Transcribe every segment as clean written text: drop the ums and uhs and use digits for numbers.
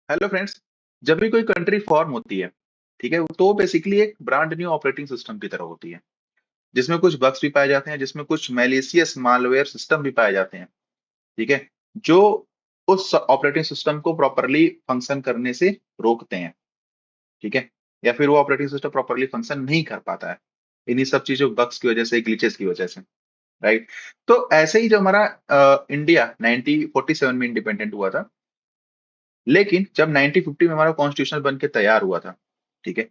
Hello friends. जब भी कोई कंट्री फॉर्म होती है, ठीक है, तो बेसिकली एक ब्रांड न्यू ऑपरेटिंग सिस्टम की तरह होती है, जिसमें कुछ बग्स भी पाए जाते हैं, जिसमें कुछ मैलिशियस मालवेयर सिस्टम भी पाए जाते हैं, ठीक है, जो उस ऑपरेटिंग सिस्टम को प्रॉपरली फंक्शन करने से रोकते हैं, ठीक है, या फिर वो ऑपरेटिंग सिस्टम प्रॉपरली फंक्शन नहीं कर पाता है इन्हीं सब चीजों बग्स की वजह से, ग्लिचेस की वजह से, राइट। तो ऐसे ही जो हमारा इंडिया 1947 में इंडिपेंडेंट हुआ था, लेकिन जब 1950 में हमारा कॉन्स्टिट्यूशन बन के तैयार हुआ था, ठीक है,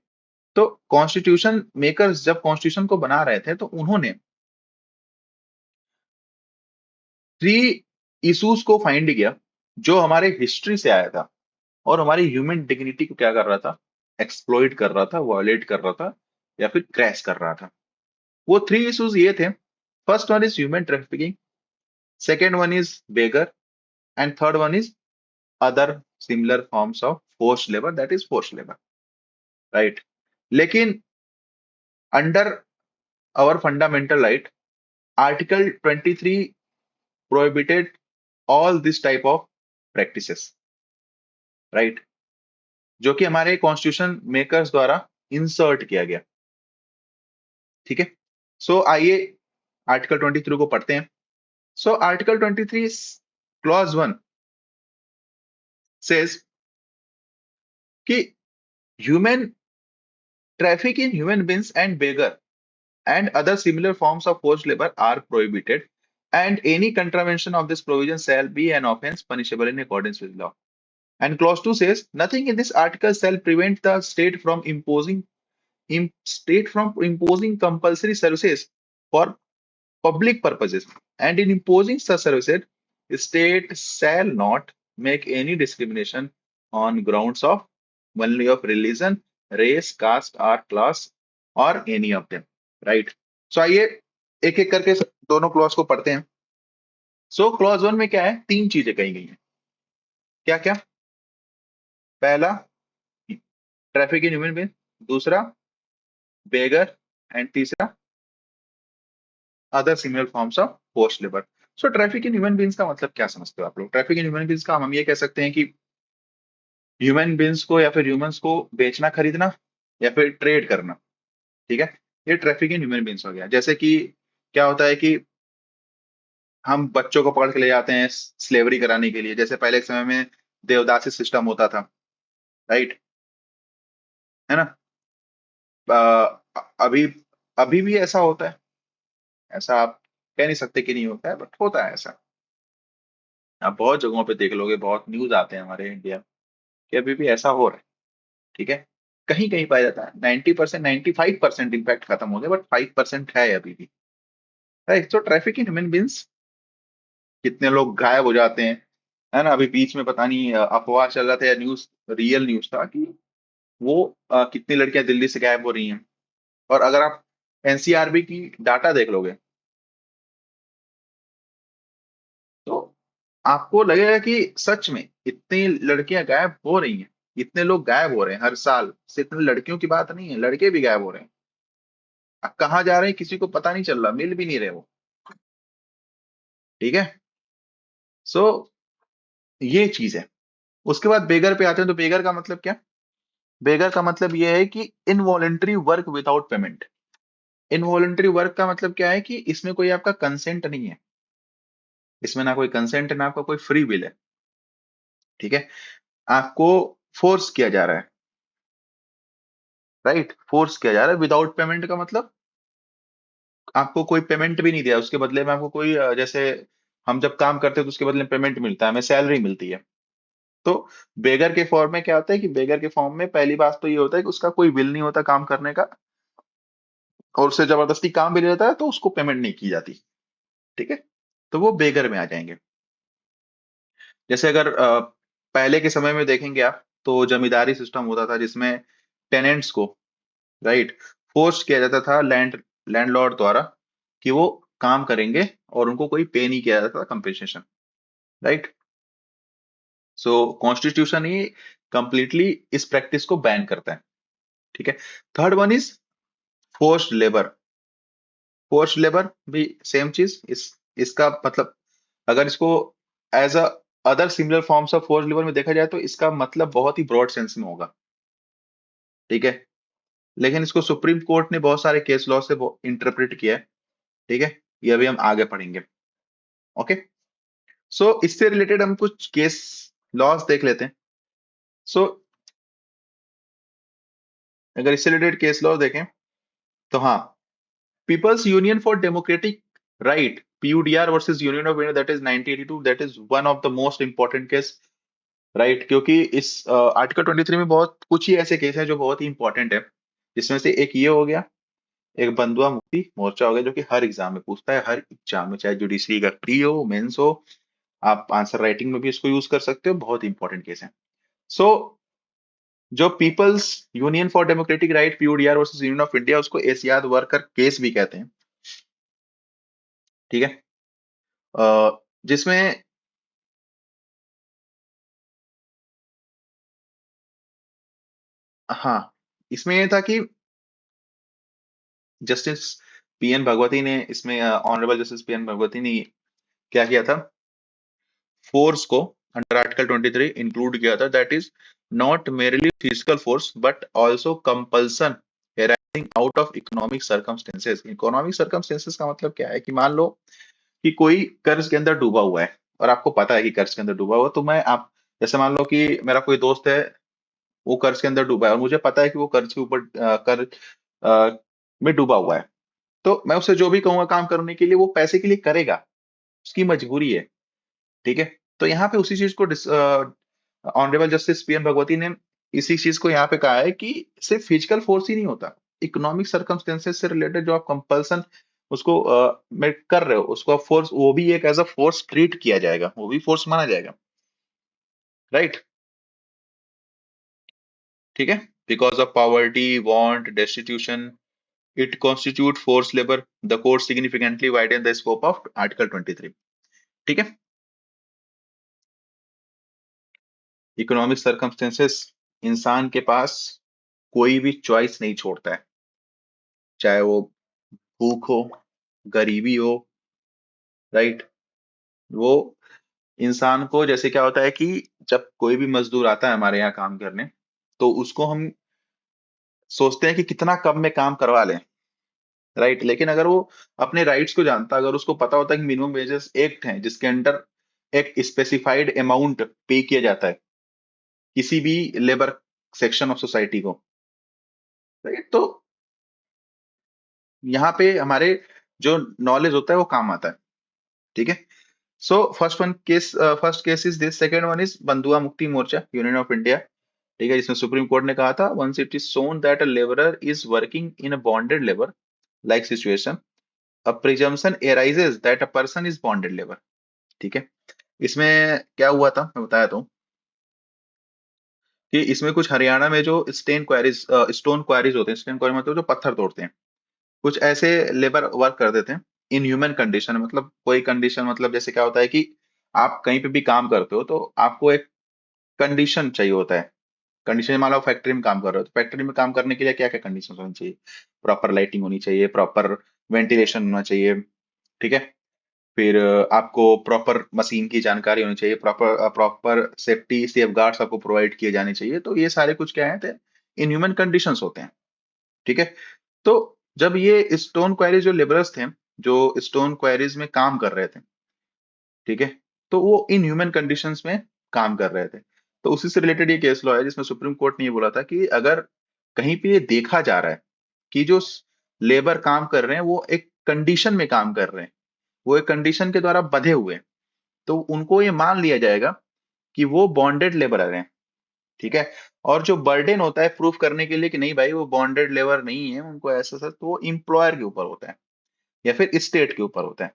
तो कॉन्स्टिट्यूशन मेकर्स जब कॉन्स्टिट्यूशन को बना रहे थे, तो उन्होंने 3 इश्यूज को फाइंड किया, जो हमारे हिस्ट्री से आया था और हमारी ह्यूमन डिग्निटी को क्या कर रहा था, एक्सप्लॉइट कर रहा था, वायलेट कर रहा था, या फिर क्रैश कर रहा था। वो 3 इश्यूज ये थे। First one is human trafficking, second one is beggar, and third one is other similar forms of force labour, that is force labour, right. लेकिन under our fundamental right, article 23 prohibited all this type of practices, right, जो कि हमारे constitution makers द्वारा insert किया गया, ठीक है। सो आइए आर्टिकल 23 को पढ़ते हैं। सो आर्टिकल 23 क्लॉज 1 सेज कि human traffic in human beings and beggar and other similar forms of forced labor are prohibited, and any contravention of this provision shall be an offense punishable in accordance with law. And clause 2 says nothing in this article shall prevent the state from imposing compulsory services for public purposes, and in imposing such services the state shall not make any discrimination on grounds of only of religion, race, caste or class or any of them, right. So आइए एक एक करके दोनों clause को पढ़ते हैं। सो clause 1 में क्या है, 3 चीजें कही गई हैं। क्या क्या? पहला ट्रैफिक इन ह्यूमन बीइंग, दूसरा बेगर, एंड तीसरा other similar forms of force labour. So traffic in human beings का मतलब क्या समझते हो आप लोग? ट्रैफिक इन ह्यूमन बीइंग्स का हम ये कह सकते हैं कि ह्यूमन बीइंग्स को या फिर ह्यूमंस को बेचना खरीदना या फिर ट्रेड करना, ठीक है, ये ट्रैफिक इन ह्यूमन बीइंग्स हो गया। जैसे कि क्या होता है कि हम बच्चों को पकड़ के ले जाते हैं स्लेवरी कराने के लिए, जैसे पहले के समय में देवदासी सिस्टम होता था, राइट, है ना। अभी अभी भी ऐसा होता है, ऐसा आप कह नहीं सकते कि नहीं होता है, बट होता है ऐसा। आप बहुत जगहों पे देख लोगे, बहुत न्यूज आते हैं हमारे इंडिया कि अभी भी ऐसा हो रहा है, ठीक है। कहीं कहीं पाया जाता है, 90%, 95% इम्पैक्ट खत्म हो गया, बट 5% है अभी भी, राइट। तो ट्रैफिक इन ह्यूमन बींग्स, कितने लोग गायब हो जाते हैं, है ना। अभी बीच में पता नहीं अफवाह चल रहा था या न्यूज, रियल न्यूज था कि वो कितनी लड़कियां दिल्ली से गायब हो रही हैं। और अगर आप एनसीआरबी की डाटा देख लोगे, तो आपको लगेगा कि सच में इतनी लड़कियां गायब हो रही हैं, इतने लोग गायब हो रहे हैं हर साल। सिर्फ लड़कियों की बात नहीं है, लड़के भी गायब हो रहे हैं। अब कहाँ जा रहे हैं किसी को पता नहीं चल रहा, मिल भी नहीं रहे वो, ठीक है। सो ये चीज है। उसके बाद बेगर पे आते हैं, तो बेगर का मतलब क्या? बेगर का मतलब ये है कि involuntary work without payment. Involuntary work का मतलब क्या है कि इसमें कोई आपका कंसेंट नहीं है, इसमें ना कोई कंसेंट है, ना आपका कोई फ्री विल है, ठीक है। आपको फोर्स किया जा रहा है, राइट, फोर्स किया जा रहा है। विदाउट पेमेंट का मतलब आपको कोई पेमेंट भी नहीं दिया, उसके बदले में आपको कोई जैसे हम जब काम करते हैं तो उसके बदले में पेमेंट मिलता है, हमें सैलरी मिलती है। तो बेगर के फॉर्म में क्या होता है कि बेगर के फॉर्म में पहली बात तो ये होता है कि उसका कोई विल नहीं होता काम करने का, और उससे जबरदस्ती काम भी ले लेता है तो उसको पेमेंट नहीं की जाती, ठीक है। तो वो बेगर में आ जाएंगे। जैसे अगर पहले के समय में देखेंगे आप, तो जमींदारी सिस्टम होता था जिसमें टेनेंट्स को, राइट, फोर्स किया जाता था लैंडलॉर्ड द्वारा कि वो काम करेंगे, और उनको कोई पे नहीं किया जाता था कंपेंसेशन, राइट। सो कॉन्स्टिट्यूशन ही कंप्लीटली इस प्रैक्टिस को बैन करता है, ठीक है। Third one is forced labour. Forced labour भी सेम चीज, इसका मतलब अगर इसको as a other similar forms of force labour में देखा जाए तो इसका मतलब बहुत ही ब्रॉड सेंस में होगा, ठीक है। लेकिन इसको सुप्रीम कोर्ट ने बहुत सारे केस लॉ से इंटरप्रेट किया है, ठीक है। ये अभी हम आगे पढ़ेंगे। ओके, सो इससे रिलेटेड हम कुछ केस लॉज देख लेते हैं। सो अगर इससे रिलेटेड केस लॉ देखें तो हाँ, Peoples Union for Democratic Right PUDR versus Union of India, that is 1982, that is one of the most important case, right. क्योंकि इस आर्टिकल 23 में बहुत कुछ ही ऐसे केस हैं जो बहुत ही इंपॉर्टेंट है, जिसमें से एक ये हो गया, एक बंधुआ मुक्ति मोर्चा हो गया, जो कि हर एग्जाम में पूछता है, हर एग्जाम में, चाहे जुडिशरी का प्री हो, मेंस हो, आप आंसर राइटिंग में भी इसको यूज कर सकते हो, बहुत इंपॉर्टेंट केस है। सो जो Peoples Union for Democratic Right PUDR versus Union of India, उसको एशियाद वर्कर केस भी कहते हैं, ठीक है। जिसमें हाँ, इसमें ये था कि जस्टिस पीएन भगवती ने इसमें, ऑनरेबल जस्टिस पीएन भगवती ने क्या किया था, फोर्स को अंडर आर्टिकल 23 इंक्लूड किया था, that is not merely physical force but also compulsion arising out of economic circumstances. Economic circumstances का मतलब क्या है कि मान लो कि कोई कर्ज के अंदर डूबा हुआ है, और आपको पता है कि कर्ज के अंदर डूबा हुआ है, तो मैं आप जैसे मान लो कि मेरा कोई दोस्त है, वो कर्ज के अंदर डूबा है, और मुझे पता है कि वो कर्ज के ऊपर कर्ज में डूबा हुआ है, तो मैं उससे जो भी कहूंगा काम करने के लिए, वो पैसे के लिए करेगा, उसकी मजबूरी है, ठीक है। तो यहाँ पे उसी चीज को ऑनरेबल जस्टिस पीएन भगवती ने इसी चीज को यहाँ पे कहा है कि सिर्फ फिजिकल फोर्स ही नहीं होता, इकोनॉमिक सर्कमस्टेंसेस से रिलेटेड जो आप कंपल्सन उसको में कर रहे हो, उसको फोर्स, वो भी एक एज अ फोर्स ट्रीट किया जाएगा, वो भी फोर्स माना जाएगा, राइट, ठीक है। Because of poverty, want, destitution, it constitute force labour, the court significantly widen the scope of article 23, ठीक है। इकोनॉमिक सर्कमस्टेंसेस इंसान के पास कोई भी चॉइस नहीं छोड़ता है, चाहे वो भूख हो, गरीबी हो, राइट। वो इंसान को, जैसे क्या होता है कि जब कोई भी मजदूर आता है हमारे यहाँ काम करने, तो उसको हम सोचते हैं कि कितना कम में काम करवा लें, राइट। लेकिन अगर वो अपने राइट्स को जानता, अगर उसको पता होता है कि मिनिमम वेजेस एक्ट है जिसके अंडर एक स्पेसिफाइड अमाउंट पे किया जाता है किसी भी लेबर सेक्शन ऑफ सोसाइटी को, राइट, तो यहाँ पे हमारे जो नॉलेज होता है वो काम आता है, ठीक है। So first case is this, second one is बंधुआ Mukti Morcha union of India, ठीक है, जिसमें सुप्रीम कोर्ट ने कहा था, once it is shown that a labourer is working in a bonded labour like situation, a presumption arises that a person is bonded labour, ठीक है। इसमें क्या हुआ था मैं बताया तो, कि इसमें कुछ हरियाणा में जो स्टोन क्वारीज होते हैं, स्टोन क्वारी मतलब जो पत्थर तोड़ते हैं, कुछ ऐसे लेबर वर्क करते थे इन ह्यूमन कंडीशन, मतलब कोई कंडीशन, मतलब जैसे क्या होता है कि आप कहीं पे भी काम करते हो तो आपको एक कंडीशन चाहिए होता है। कंडीशन, मान लो फैक्ट्री में काम कर रहे हो, तो फैक्ट्री में काम करने के लिए क्या क्या कंडीशन होनी चाहिए, प्रॉपर लाइटिंग होनी चाहिए, प्रॉपर वेंटिलेशन होना चाहिए, ठीक है। फिर आपको प्रॉपर मशीन की जानकारी होनी चाहिए, proper proper safety safe guards आपको प्रोवाइड किए जाने चाहिए, तो ये सारे कुछ क्या है, इन ह्यूमन कंडीशंस होते हैं, ठीक है। तो जब ये स्टोन क्वारीज जो लेबरर्स थे, जो स्टोन क्वारीज में काम कर रहे थे, ठीक है, तो वो इन ह्यूमन कंडीशंस में काम कर रहे थे। तो उसी से रिलेटेड ये केस लॉ है, जिसमें सुप्रीम कोर्ट ने ये बोला था कि अगर कहीं पे ये देखा जा रहा है कि जो लेबर काम कर रहे हैं वो एक कंडीशन में काम कर रहे हैं, वो एक कंडीशन के द्वारा बंधे हुए हैं, तो उनको ये मान लिया जाएगा कि वो बॉन्डेड लेबरर हैं, ठीक है। और जो बर्डन होता है प्रूफ करने के लिए कि नहीं भाई वो बॉन्डेड लेबर नहीं है, उनको ऐसा ऐसा, तो वो इम्प्लॉयर के ऊपर होता है या फिर स्टेट के ऊपर होता है,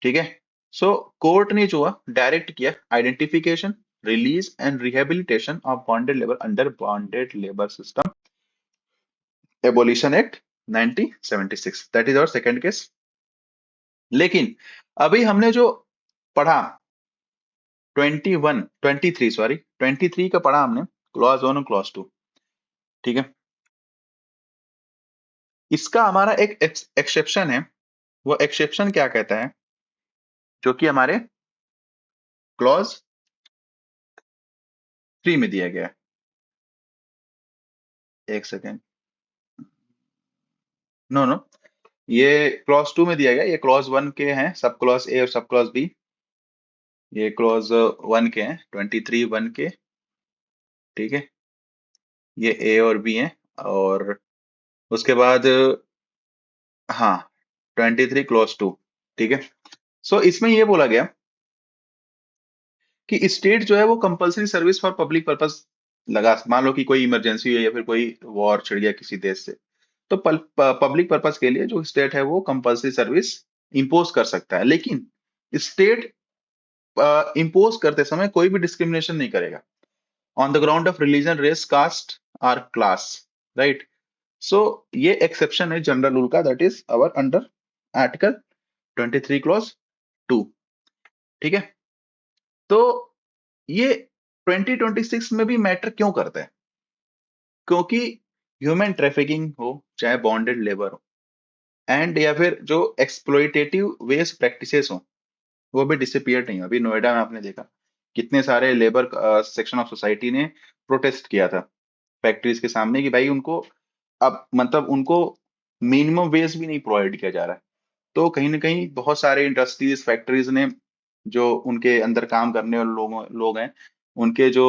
ठीक है। सो कोर्ट ने जो डायरेक्ट किया identification, release and rehabilitation of bonded labour under bonded labour system abolition act 1976, that is our second case. लेकिन अभी हमने जो पढ़ा 23 सॉरी 23 का पढ़ा हमने, क्लॉज 1 और क्लॉज 2, ठीक है। इसका हमारा एक एक्सेप्शन है, वो एक्सेप्शन क्या कहता है, जो कि हमारे क्लॉज 3 में दिया गया है। एक सेकेंड, नो नो, ये क्लॉज 2 में दिया गया, ये क्लॉज 1 के हैं, सब क्लॉज ए और सब क्लॉज बी। ये क्लॉज 1 के हैं, 23 1 के, ठीक है। ये ए और बी हैं, और उसके बाद हाँ 23 क्लॉज 2, ठीक है। सो इसमें ये बोला गया कि स्टेट जो है वो compulsory service for public purpose लगा, मान लो कि कोई इमरजेंसी है या फिर कोई वॉर छिड़ गया किसी देश से, तो पब्लिक पर्पस के लिए जो स्टेट है वो कंपलसरी सर्विस इंपोज कर सकता है, लेकिन स्टेट इंपोज करते समय कोई भी डिस्क्रिमिनेशन नहीं करेगा on the ground of religion, race, caste और क्लास, राइट। सो ये एक्सेप्शन है जनरल रूल का, that is our under article 23 clause 2, ठीक है। तो ये 2026 में भी मैटर क्यों करता है? क्योंकि ह्यूमन ट्रैफिकिंग हो, चाहे बॉन्डेड लेबर हो, एंड या फिर जो एक्सप्लॉइटेटिव वेस्ट प्रैक्टिसेस हो, वो भी डिसअपियर नहीं हो। अभी नोएडा में आपने देखा कितने सारे लेबर सेक्शन ऑफ सोसाइटी ने प्रोटेस्ट किया था फैक्ट्रीज के सामने कि भाई उनको अब मतलब उनको मिनिमम वेज भी नहीं प्रोवाइड किया जा रहा है। तो कहीं ना कहीं बहुत सारे इंडस्ट्रीज फैक्ट्रीज ने जो उनके अंदर काम करने वाले लोग हैं, उनके जो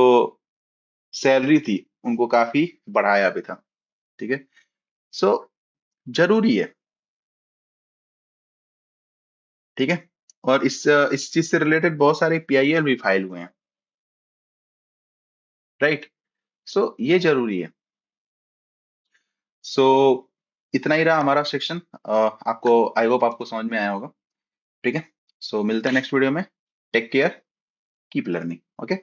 सैलरी थी उनको काफी बढ़ाया भी था, ठीक है। सो जरूरी है, ठीक है। और इस चीज से रिलेटेड बहुत सारे पीआईएल भी फाइल हुए हैं, राइट। सो ये जरूरी है। सो इतना ही रहा हमारा सेक्शन, आपको आई होप आपको समझ में आया होगा, ठीक है। सो मिलते हैं नेक्स्ट वीडियो में। Take care, keep learning, okay.